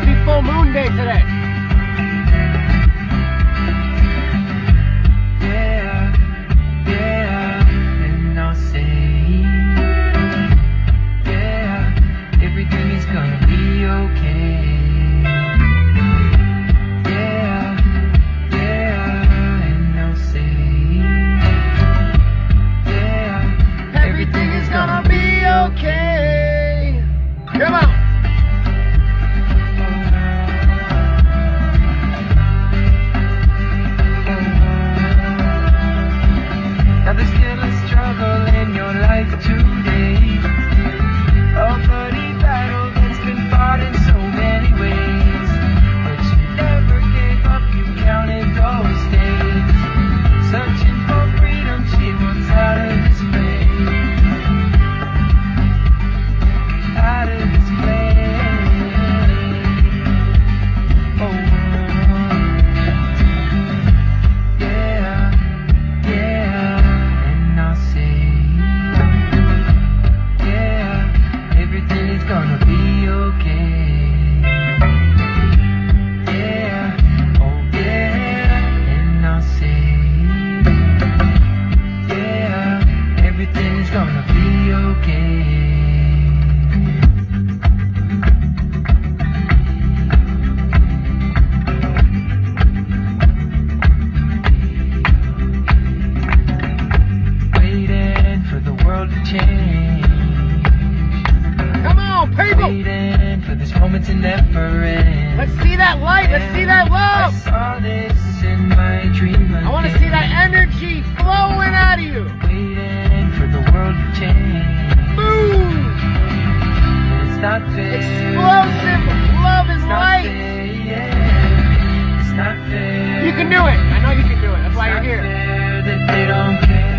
Happy full moon day today. Yeah, yeah, and I'll say, yeah, everything is gonna be okay. Yeah, yeah, and I'll say, yeah, Everything is gonna be okay. Come on. Now there's still a struggle in your life today. A bloody battle that's been fought in so many ways. But you never gave up, you counted those days. Searching for freedom, she wants out of this place. Out of this place. Oh, yeah, yeah, and I'll say, yeah, everything is gonna be okay. Yeah, oh yeah, and I'll say, yeah, everything is gonna be okay. Waiting for the world to change. Come on, people. Waiting for this moment to never end. Let's see that light. Let's see that I love. saw this in my dream. I want to see that energy flowing out of you. Waiting for the world to change. Boom. It's not fair. Explosive. Love is It's not light. fair, yeah. It's not fair. You can do it. I know you can do it. That's why you're It's here. not fair that they don't care.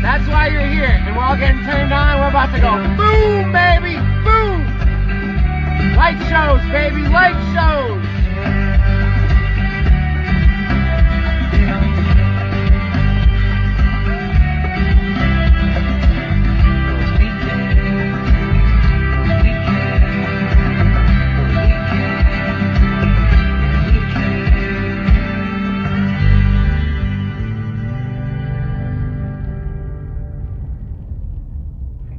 That's why you're here. And we're all getting turned on. We're about to go boom, baby. Boom. Light shows, baby. Light shows. They don't care. 'Cause we care. 'Cause we care. 'Cause we care. And we care.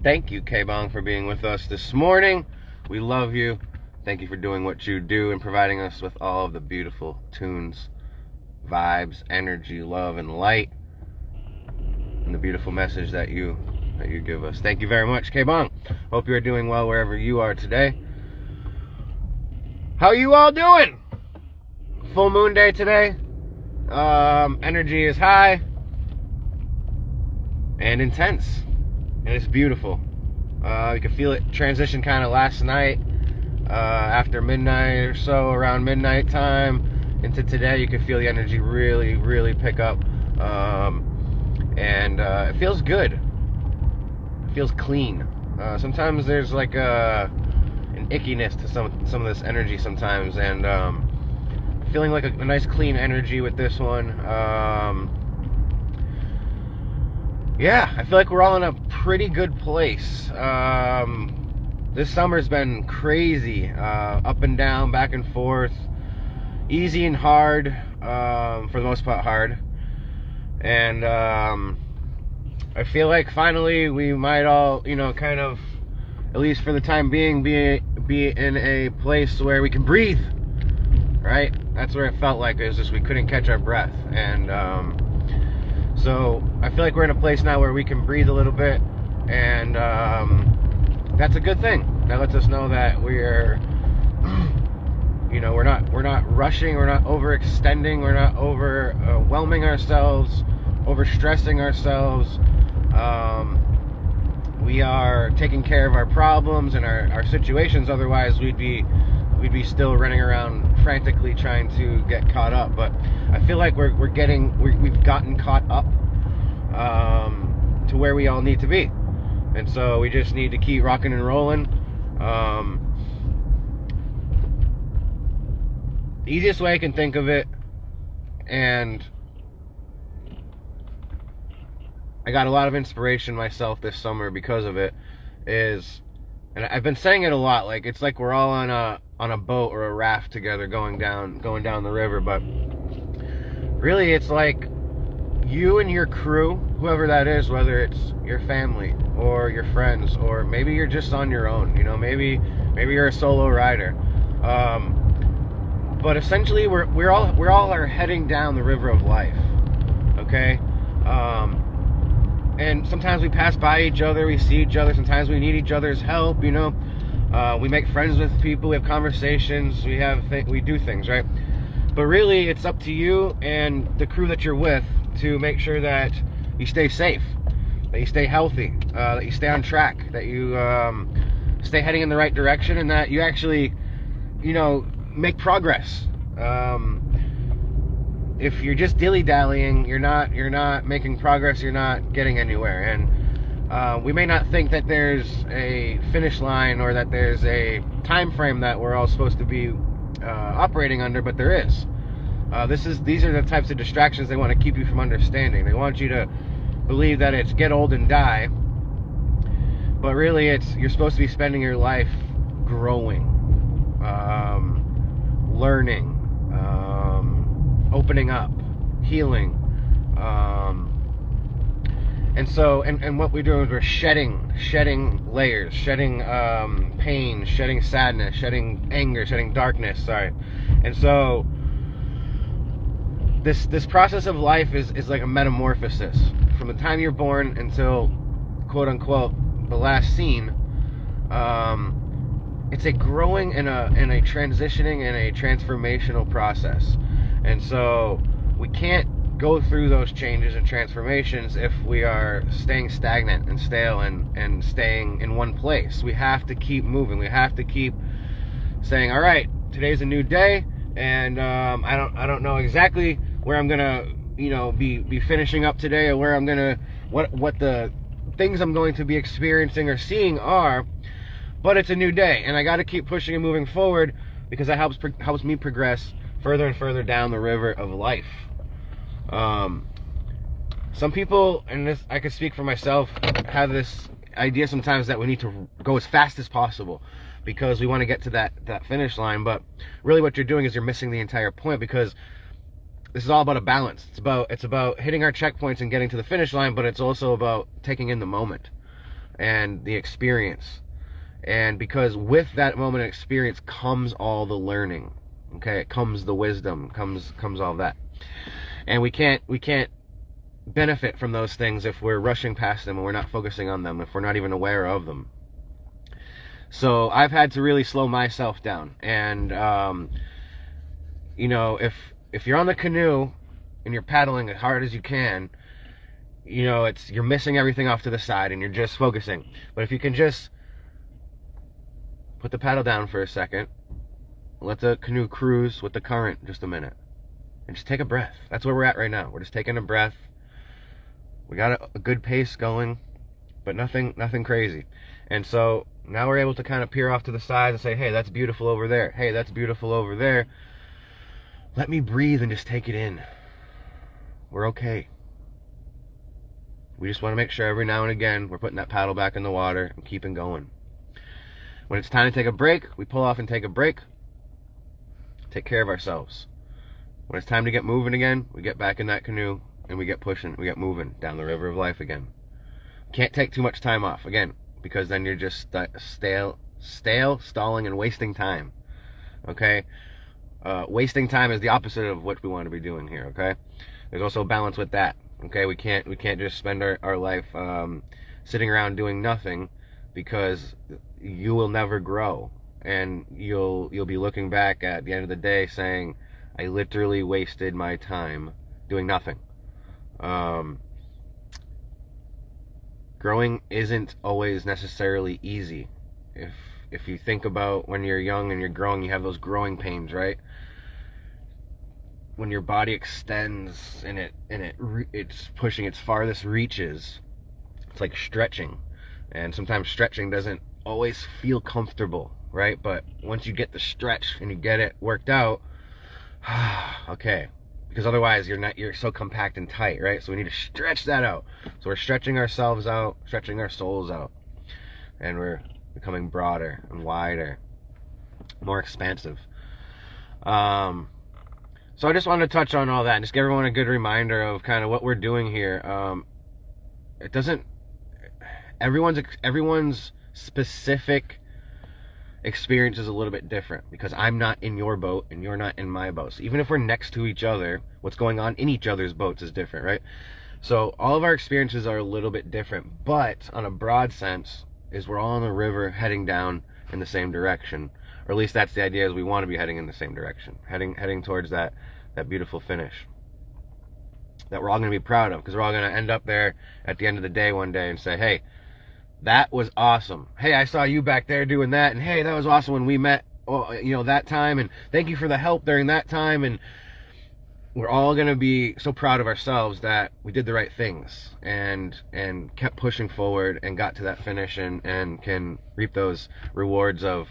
Thank you, K-Bong, for being with us this morning. We love you. Thank you for doing what you do and providing us with all of the beautiful tunes, vibes, energy, love, and light, and the beautiful message that you give us. Thank you very much, K-Bong. Hope you are doing well wherever you are today. How you all doing? Full moon day today. Energy is high and intense. And it's beautiful. You can feel it transition kind of last night, after midnight or so, around midnight time into today. You can feel the energy really, really pick up, and it feels good. It feels clean. Sometimes there's like an ickiness to some of this energy sometimes, and feeling like a nice clean energy with this one. Yeah, I feel like we're all in a pretty good place. This summer's been crazy, up and down, back and forth, easy and hard, for the most part hard. And I feel like finally we might all, kind of, at least for the time being, be in a place where we can breathe, right? That's where it felt like. It was just we couldn't catch our breath. And so I feel like we're in a place now where we can breathe a little bit, and that's a good thing. That lets us know that we're, we're not rushing, we're not overextending, we're not overwhelming ourselves, overstressing ourselves. We are taking care of our problems and our situations. Otherwise, we'd be still running around frantically trying to get caught up. But I feel like we've gotten caught up to where we all need to be, and so we just need to keep rocking and rolling. The easiest way I can think of it, and I got a lot of inspiration myself this summer because of it, is and I've been saying it a lot, like it's like we're all on a boat or a raft together going down the river, but really it's like you and your crew, whoever that is, whether it's your family or your friends, or maybe you're just on your own, you know, maybe you're a solo rider, but essentially we're all are heading down the river of life, okay? And sometimes we pass by each other, we see each other, sometimes we need each other's help, you know. We make friends with people, we have conversations, we do things, right? But really, it's up to you and the crew that you're with to make sure that you stay safe, that you stay healthy, that you stay on track, that you stay heading in the right direction, and that you actually, you know, make progress. If you're just dilly-dallying, you're not making progress, you're not getting anywhere. And we may not think that there's a finish line or that there's a time frame that we're all supposed to be operating under, but there is. These are the types of distractions they want to keep you from understanding. They want you to believe that it's get old and die, but really you're supposed to be spending your life growing, learning, opening up, healing, and so what we're doing is we're shedding layers, shedding pain, shedding sadness, shedding anger, shedding darkness, and so this process of life is like a metamorphosis from the time you're born until, quote unquote, the last scene. It's a growing and a transitioning and a transformational process. And so we can't go through those changes and transformations if we are staying stagnant and stale and staying in one place. We have to keep moving. We have to keep saying, all right, today's a new day, and I don't know exactly where I'm gonna, you know, be finishing up today, or where I'm gonna what the things I'm going to be experiencing or seeing are, but it's a new day, and I got to keep pushing and moving forward, because that helps me progress further and further down the river of life. Some people, and this I could speak for myself, have this idea sometimes that we need to go as fast as possible because we want to get to that finish line, but really what you're doing is you're missing the entire point, because this is all about a balance. It's about hitting our checkpoints and getting to the finish line, but it's also about taking in the moment and the experience. And because with that moment of experience comes all the learning. Okay, it comes the wisdom, comes all that. And we can't benefit from those things if we're rushing past them and we're not focusing on them, if we're not even aware of them. So I've had to really slow myself down. And you know, if you're on the canoe and you're paddling as hard as you can, you know, you're missing everything off to the side and you're just focusing. But if you can just put the paddle down for a second, let the canoe cruise with the current just a minute, and just take a breath. That's where we're at right now. We're just taking a breath. We got a good pace going, but nothing crazy. And so now we're able to kind of peer off to the sides and say, hey, that's beautiful over there. Hey, that's beautiful over there. Let me breathe and just take it in. We're okay. We just want to make sure every now and again we're putting that paddle back in the water and keeping going. When it's time to take a break, we pull off and take a break. Take care of ourselves. When it's time to get moving again, we get back in that canoe and we get pushing, we get moving down the river of life again. Can't take too much time off, again, because then you're just stale, stalling, and wasting time. Okay? Wasting time is the opposite of what we want to be doing here, okay? There's also a balance with that, okay? We can't just spend our life sitting around doing nothing, because you will never grow, and you'll be looking back at the end of the day saying, I literally wasted my time doing nothing. Growing isn't always necessarily easy. If you think about when you're young and you're growing, you have those growing pains, right? When your body extends and it's pushing its farthest reaches, it's like stretching. And sometimes stretching doesn't always feel comfortable, right? But once you get the stretch and you get it worked out, okay, because otherwise you're so compact and tight, right? So we need to stretch that out. So we're stretching ourselves out, stretching our souls out, and we're becoming broader and wider, more expansive. So I just wanted to touch on all that and just give everyone a good reminder of kind of what we're doing here. It doesn't, everyone's specific experience is a little bit different, because I'm not in your boat and you're not in my boat. So even if we're next to each other, what's going on in each other's boats is different, right? So all of our experiences are a little bit different, but on a broad sense is we're all on the river heading down in the same direction, or at least that's the idea, is we want to be heading in the same direction, heading towards that beautiful finish that we're all going to be proud of, because we're all going to end up there at the end of the day one day and say, hey, that was awesome. Hey, I saw you back there doing that, and hey, that was awesome when we met, that time, and thank you for the help during that time. And we're all going to be so proud of ourselves that we did the right things and kept pushing forward and got to that finish and can reap those rewards of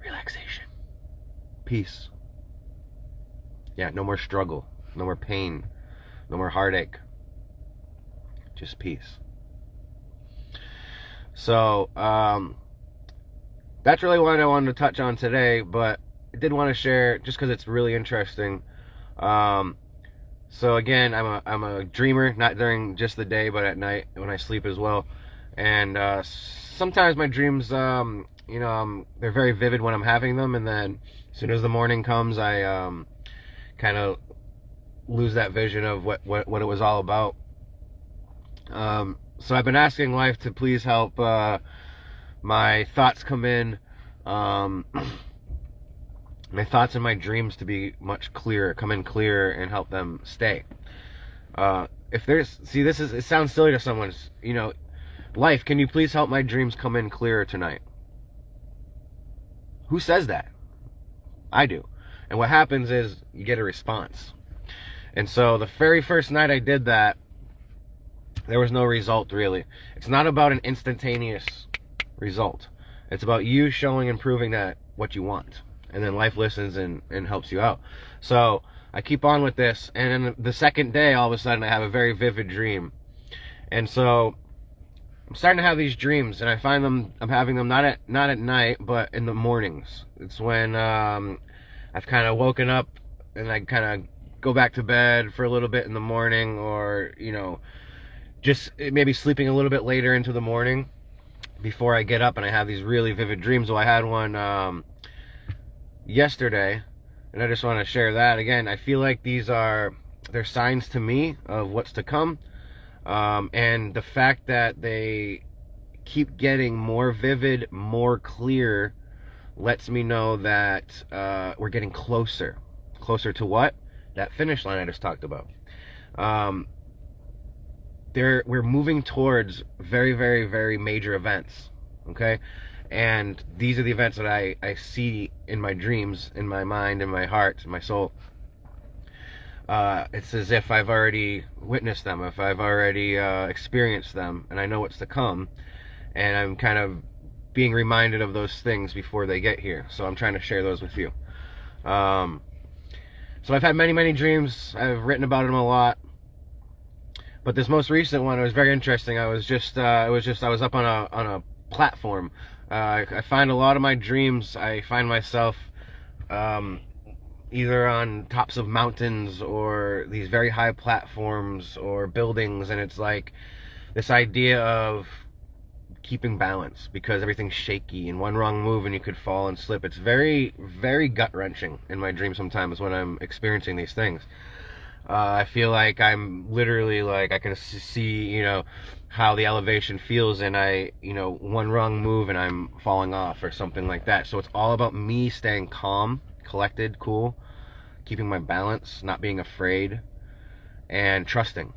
relaxation, peace. Yeah, no more struggle, no more pain, no more heartache, just peace. So that's really what I wanted to touch on today, but I did want to share just because it's really interesting. So again, I'm a dreamer, not during just the day, but at night when I sleep as well. And sometimes my dreams, they're very vivid when I'm having them, and then as soon as the morning comes, I kind of lose that vision of what it was all about. So I've been asking life to please help my thoughts come in, my thoughts and my dreams to be much clearer, come in clearer, and help them stay. It sounds silly to someone, life, can you please help my dreams come in clearer tonight? Who says that? I do. And what happens is you get a response. And so the very first night I did that, there was no result, really. It's not about an instantaneous result. It's about you showing and proving that what you want. And then life listens and helps you out. So I keep on with this, and then the second day, all of a sudden, I have a very vivid dream. And so I'm starting to have these dreams, and I find I'm having them not at night, but in the mornings. It's when I've kind of woken up and I kind of go back to bed for a little bit in the morning, or just maybe sleeping a little bit later into the morning before I get up, and I have these really vivid dreams. Well, I had one yesterday, and I just want to share that. Again, I feel like they're signs to me of what's to come, and the fact that they keep getting more vivid, more clear, lets me know that we're getting closer to what? That finish line I just talked about. We're moving towards very, very, very major events, okay? And these are the events that I see in my dreams, in my mind, in my heart, in my soul. It's as if I've already witnessed them, if I've already experienced them, and I know what's to come, and I'm kind of being reminded of those things before they get here. So I'm trying to share those with you. So I've had many, many dreams. I've written about them a lot. But this most recent one, it was very interesting. I was up on a platform. I find a lot of my dreams, I find myself either on tops of mountains or these very high platforms or buildings, and it's like this idea of keeping balance, because everything's shaky, and one wrong move and you could fall and slip. It's very, very gut-wrenching in my dreams sometimes when I'm experiencing these things. I feel like I'm literally, like, I can see, how the elevation feels, and one wrong move and I'm falling off or something like that. So it's all about me staying calm, collected, cool, keeping my balance, not being afraid, and trusting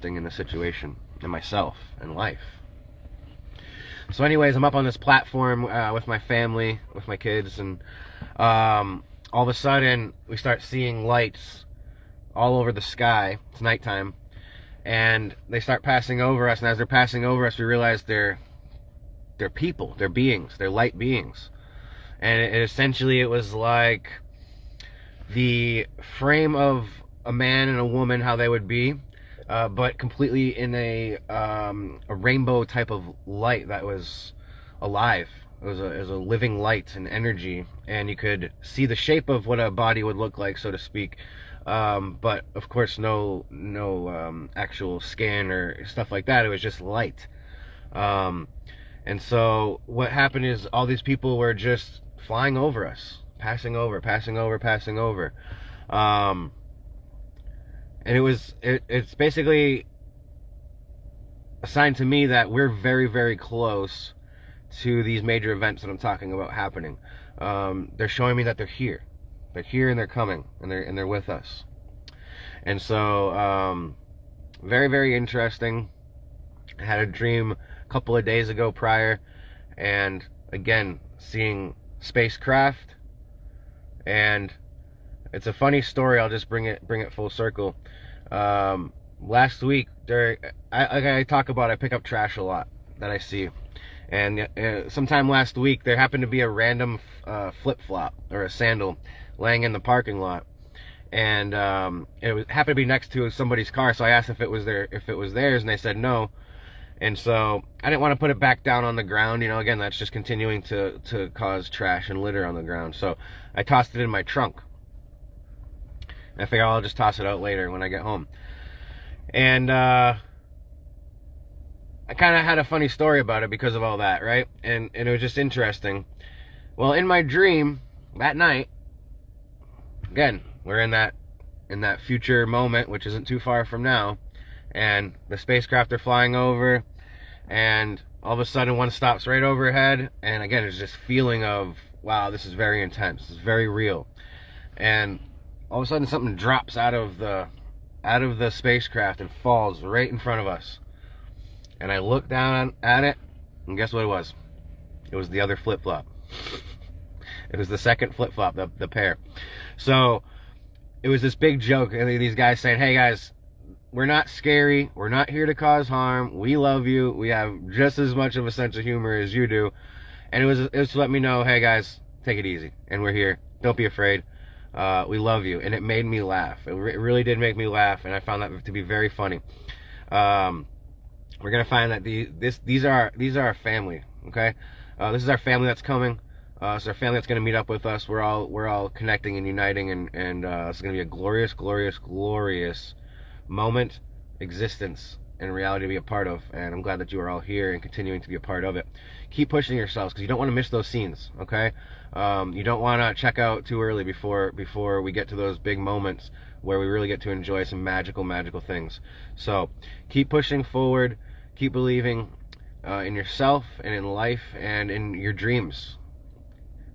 in the situation, and myself, and life. So anyways, I'm up on this platform with my family, with my kids, and all of a sudden we start seeing lights all over the sky. It's nighttime, and they start passing over us, and as they're passing over us, we realize they're people, they're beings, they're light beings. And it was like the frame of a man and a woman, how they would be, but completely in a rainbow type of light that was alive. It was a living light and energy, and you could see the shape of what a body would look like, so to speak. But of course, no actual skin or stuff like that. It was just light. And so what happened is all these people were just flying over us, passing over. And it's basically a sign to me that we're very, very close to these major events that I'm talking about happening. They're showing me that they're here. They're here and they're coming and they're with us. And so very, very interesting. I had a dream a couple of days ago prior, and again seeing spacecraft. And it's a funny story. I'll just bring it full circle. Last week, I talk about, I pick up trash a lot that I see, and sometime last week there happened to be a random flip-flop or a sandal laying in the parking lot, and it happened to be next to somebody's car. So I asked if it was theirs, and they said no. And so I didn't want to put it back down on the ground. You know, again, that's just continuing to cause trash and litter on the ground. So I tossed it in my trunk. I figure I'll just toss it out later when I get home. And I kind of had a funny story about it because of all that, right? And it was just interesting. Well, in my dream that night, again, we're in that future moment, which isn't too far from now, and the spacecraft are flying over, and all of a sudden one stops right overhead, and again, it's just feeling of, wow, this is very intense, this is very real. And all of a sudden something drops out of the spacecraft and falls right in front of us. And I looked down at it, and guess what it was? It was the other flip-flop. It was the second flip-flop, the pair. So it was this big joke, and these guys saying, hey guys, we're not scary, we're not here to cause harm, we love you, we have just as much of a sense of humor as you do. And it was to let me know, hey guys, take it easy, and we're here, don't be afraid, we love you. And it made me laugh. It really did make me laugh, and I found that to be very funny. We're gonna find that these are our family, okay? This is our family that's coming. It's our family that's gonna meet up with us. We're all connecting and uniting, and it's gonna be a glorious, glorious, glorious moment, existence, and reality to be a part of. And I'm glad that you are all here and continuing to be a part of it. Keep pushing yourselves, because you don't want to miss those scenes, okay? You don't want to check out too early before we get to those big moments where we really get to enjoy some magical things. So keep pushing forward, keep believing in yourself and in life and in your dreams.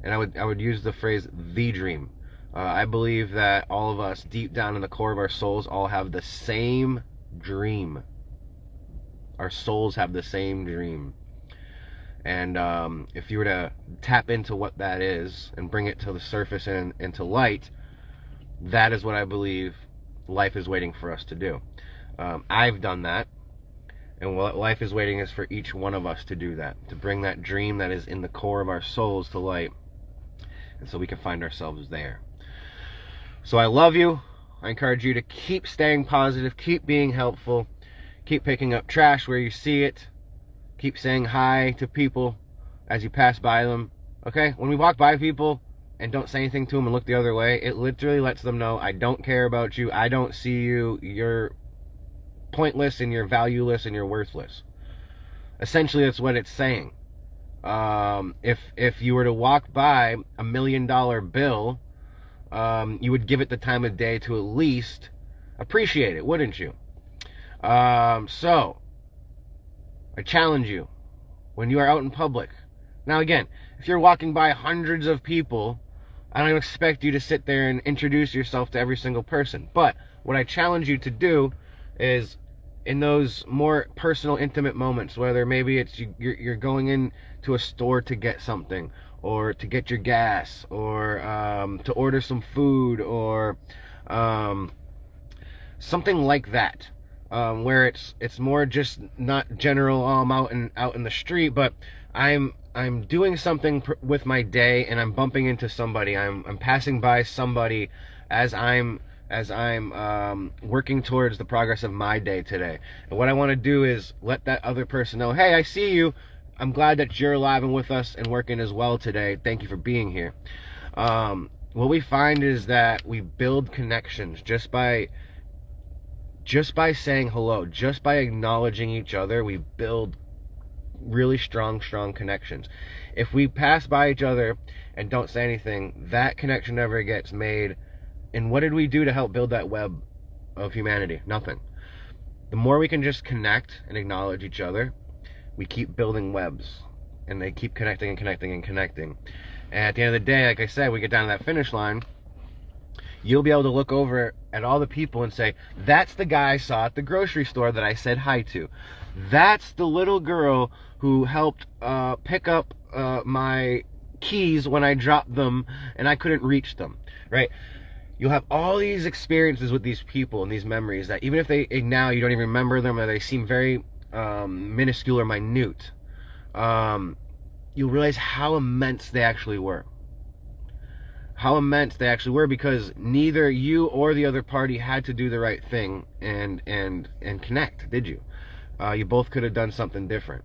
And I would use the phrase the dream. I believe that all of us, deep down in the core of our souls, all have the same dream. Our souls have the same dream. And if you were to tap into what that is and bring it to the surface and into light, that is what I believe life is waiting for us to do. I've done that. And what life is waiting is for each one of us to do that, to bring that dream that is in the core of our souls to light. And so we can find ourselves there. So I love you. I encourage you to keep staying positive, keep being helpful, keep picking up trash where you see it, keep saying hi to people as you pass by them, okay? When we walk by people and don't say anything to them and look the other way, it literally lets them know, I don't care about you, I don't see you, you're pointless and you're valueless and you're worthless. Essentially, that's what it's saying. If you were to walk by $1 million bill, you would give it the time of day to at least appreciate it, wouldn't you? So I challenge you, when you are out in public. Now again, if you're walking by hundreds of people, I don't expect you to sit there and introduce yourself to every single person. But what I challenge you to do is, in those more personal, intimate moments, whether maybe it's you're going into a store to get something, or to get your gas, or to order some food, or something like that, where it's more just not general, I'm out in the street, but I'm doing something with my day, and I'm bumping into somebody, I'm passing by somebody as I'm as I'm working towards the progress of my day today. And what I want to do is let that other person know, hey, I see you. I'm glad that you're alive and with us and working as well today. Thank you for being here. What we find is that we build connections just by saying hello, just by acknowledging each other. We build really strong connections. If we pass by each other and don't say anything, that connection never gets made. And what did we do to help build that web of humanity? Nothing. The more we can just connect and acknowledge each other, we keep building webs, and they keep connecting and connecting and connecting. And at the end of the day, like I said, we get down to that finish line, you'll be able to look over at all the people and say, that's the guy I saw at the grocery store that I said hi to. That's the little girl who helped pick up my keys when I dropped them and I couldn't reach them, right? You'll have all these experiences with these people and these memories that even if now you don't even remember them, or they seem very minuscule or minute, you'll realize how immense they actually were. How immense they actually were, because neither you or the other party had to do the right thing and connect, did you? You both could have done something different.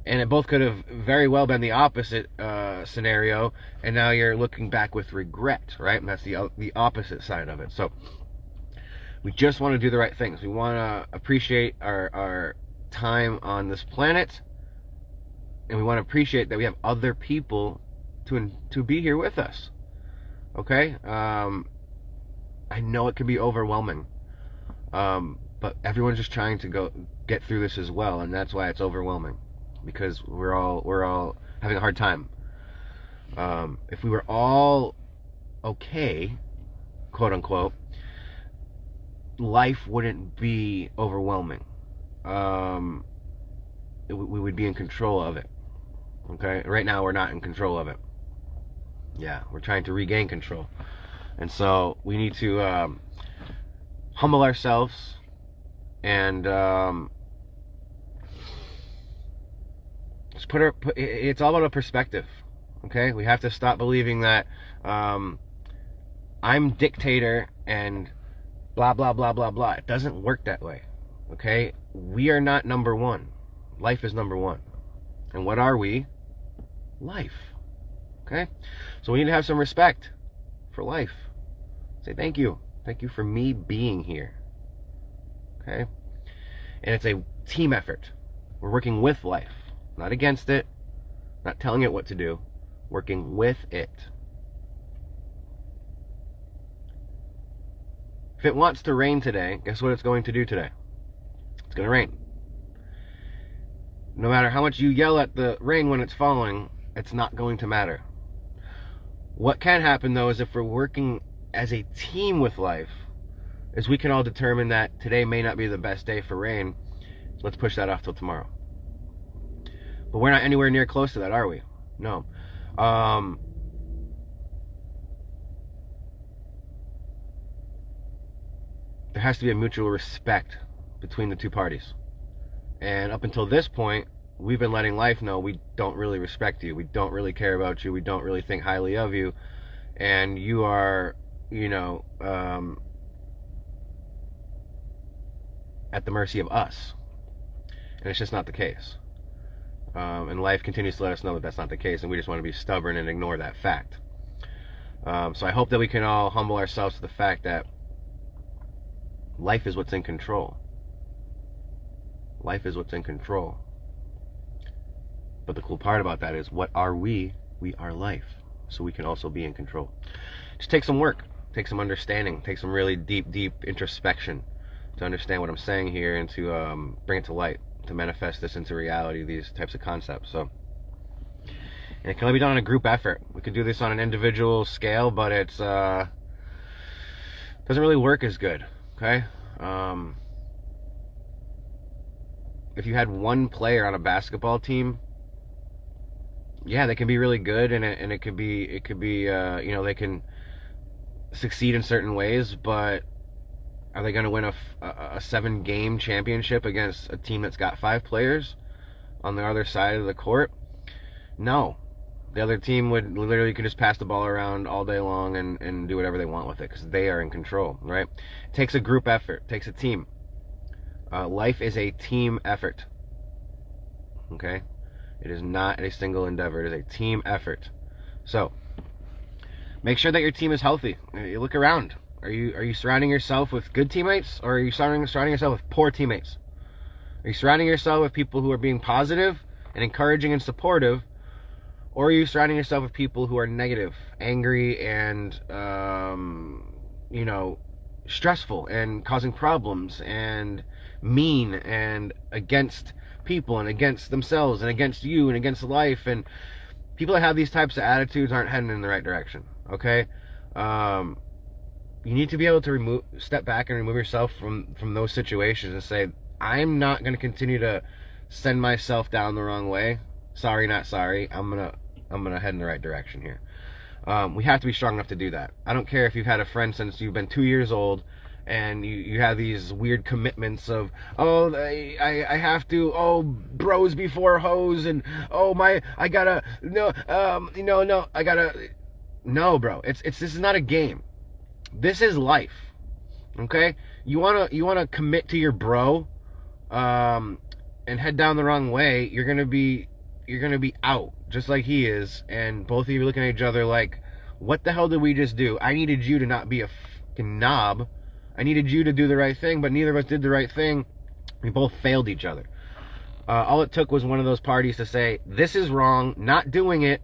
And it both could have very well been the opposite scenario, and now you're looking back with regret, right? And that's the opposite side of it. So we just want to do the right things. We want to appreciate our time on this planet, and we want to appreciate that we have other people to be here with us. Okay? I know it can be overwhelming, but everyone's just trying to get through this as well, and that's why it's overwhelming, because we're all having a hard time. If we were all okay, quote unquote, life wouldn't be overwhelming. We would be in control of it. Okay? Right now we're not in control of it. Yeah, we're trying to regain control. And so we need to humble ourselves and just it's all about a perspective. Okay? We have to stop believing that I'm dictator and blah blah blah blah blah. It doesn't work that way. Okay? We are not number one. Life is number one. And what are we? Life. Okay? So we need to have some respect for life. Say thank you. Thank you for me being here. Okay? And it's a team effort. We're working with life, not against it, not telling it what to do, working with it. If it wants to rain today, guess what it's going to do today? It's going to rain. No matter how much you yell at the rain when it's falling, it's not going to matter. What can happen, though, is if we're working as a team with life, is we can all determine that today may not be the best day for rain. So let's push that off till tomorrow. But we're not anywhere near close to that, are we? No. There has to be a mutual respect between the two parties. And up until this point, we've been letting life know we don't really respect you. We don't really care about you. We don't really think highly of you. And you are, at the mercy of us. And it's just not the case. And life continues to let us know that that's not the case. And we just want to be stubborn and ignore that fact. So I hope that we can all humble ourselves to the fact that life is what's in control. Life is what's in control. But the cool part about that is, what are we? We are life. So we can also be in control. Just take some work. Take some understanding. Take some really deep introspection to understand what I'm saying here, and to bring it to light, to manifest this into reality, these types of concepts. So, and it can only be done on a group effort. We can do this on an individual scale, but it's doesn't really work as good. Okay? If you had one player on a basketball team, yeah, they can be really good, and it could be they can succeed in certain ways, but are they going to win a 7-game championship against a team that's got 5 players on the other side of the court? No. The other team would literally could just pass the ball around all day long and do whatever they want with it because they are in control, right? It takes a group effort. It takes a team. Life is a team effort. Okay? It is not a single endeavor. It is a team effort. So, make sure that your team is healthy. You look around. Are you surrounding yourself with good teammates, or are you surrounding yourself with poor teammates? Are you surrounding yourself with people who are being positive and encouraging and supportive, or are you surrounding yourself with people who are negative, angry, and stressful and causing problems and mean and against people and against themselves and against you and against life? And people that have these types of attitudes aren't heading in the right direction. Okay? You need to be able to step back and remove yourself from those situations and say, I'm not going to continue to send myself down the wrong way. Sorry, not sorry. I'm gonna head in the right direction here. We have to be strong enough to do that. I don't care if you've had a friend since you've been 2 years old, and you have these weird commitments of, I have to, bros before hoes, and I gotta, no, bro. This is not a game. This is life. Okay? You wanna commit to your bro, and head down the wrong way, you're gonna be out, just like he is, and both of you are looking at each other like, what the hell did we just do? I needed you to not be a fucking knob. I needed you to do the right thing, but neither of us did the right thing. We both failed each other. All it took was one of those parties to say, this is wrong, not doing it,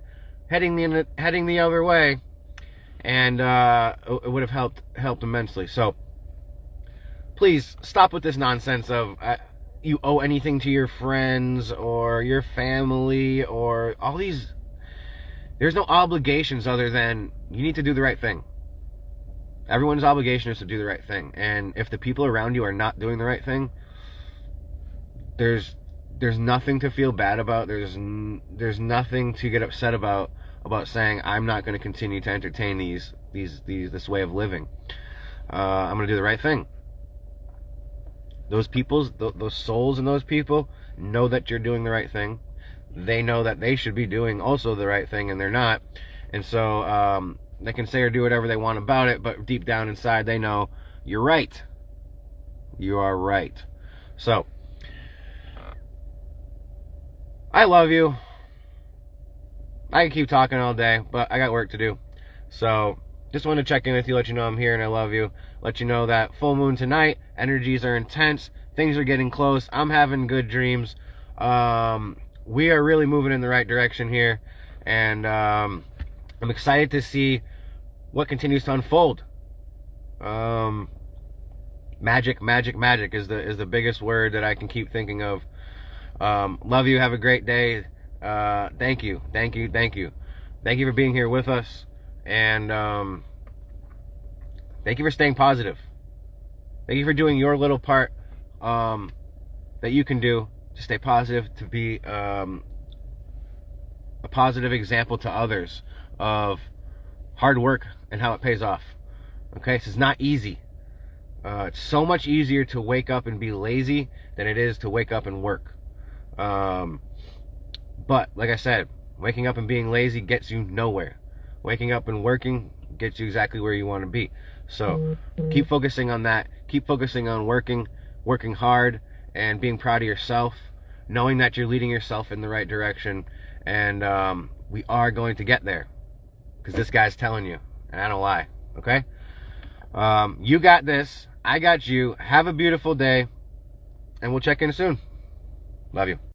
heading the other way, and it would have helped immensely. So please stop with this nonsense of you owe anything to your friends or your family or all these. There's no obligations other than you need to do the right thing. Everyone's obligation is to do the right thing, and if the people around you are not doing the right thing, there's nothing to feel bad about. There's nothing to get upset about saying, I'm not going to continue to entertain this way of living. I'm going to do the right thing. Those souls in those people know that you're doing the right thing. They know that they should be doing also the right thing, and they're not. And so they can say or do whatever they want about it, but deep down inside they know you're right. You are right. So, I love you. I can keep talking all day, but I got work to do. So, just want to check in with you, let you know I'm here and I love you. Let you know that full moon tonight, energies are intense, things are getting close, I'm having good dreams. We are really moving in the right direction here, and I'm excited to see what continues to unfold. Magic is the biggest word that I can keep thinking of. Love you, have a great day. Thank you for being here with us, and thank you for staying positive. Thank you for doing your little part that you can do to stay positive, to be a positive example to others of hard work and how it pays off. Okay, this is not easy. It's so much easier to wake up and be lazy than it is to wake up and work. But like I said, waking up and being lazy gets you nowhere. Waking up and working gets you exactly where you want to be. So keep focusing on that. Keep focusing on working hard, and being proud of yourself, knowing that you're leading yourself in the right direction. And we are going to get there, because this guy's telling you, and I don't lie. Okay? You got this. I got you. Have a beautiful day, and we'll check in soon. Love you.